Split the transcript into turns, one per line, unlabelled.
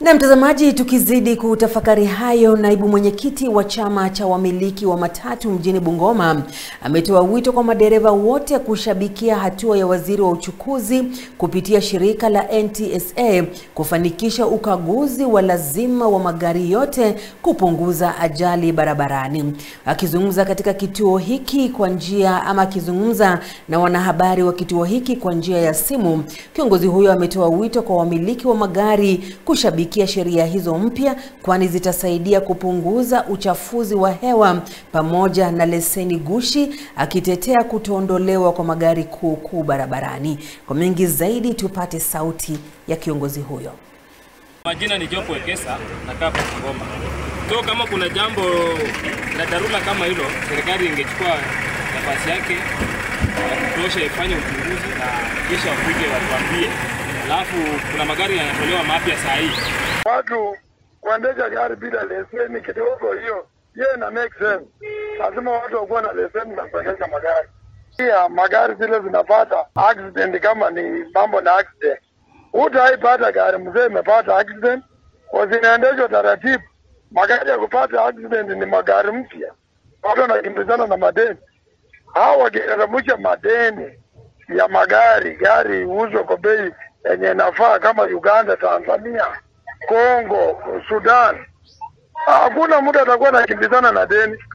Na mtazamaji, tukizidi kutafakari hayo, naibu mwenyekiti wa chama cha wamiliki wa matatu mjini Bungoma ametoa wito kwa madereva wote kushabikia hatua ya waziri wa uchukuzi kupitia shirika la NTSA kufanikisha ukaguzi wa lazima wa magari yote kupunguza ajali barabarani. Akizungumza katika kituo hiki kwa njia akizungumza na wanahabari wa kituo hiki kwa njia ya simu, kiongozi huyo ametoa wito kwa wamiliki wa magari kushabikia sheria hizo mpya, kwani zitasaidia kupunguza uchafuzi wa hewa pamoja na leseni gushi, akitetea kutoondolewa kwa magari kuu barabarani. Kwa mengi zaidi tupate sauti ya kiongozi huyo.
Majina ni Jopo Ekesa, nakaa hapa Bungoma. So kama kuna jambo la dharura kama hilo, serikali ingechukua nafasi yake ya kutosha ifanye uchunguzi na kisha wakuje watuambie. Alafu kuna magari yanatolewa mapya saa hii.
Watu kuendesha gari bila leseni kidogo hiyo ina make sense. Lazima watu wakuwe na leseni na kuendesha magari. Pia magari zile zinapata accident kama ni mambo na accident. Utaipata gari mzee imepata accident, zinaendeshwa taratibu. Magari ya kupata accident ni magari mpya. Watu wanakimbizana na madeni. Hao wakiteremsha madeni ya gari uuzwe kwa bei yenye nafaa kama Uganda, Tanzania, Kongo, Sudan, hakuna mtu atakuwa anakimbizana na deni.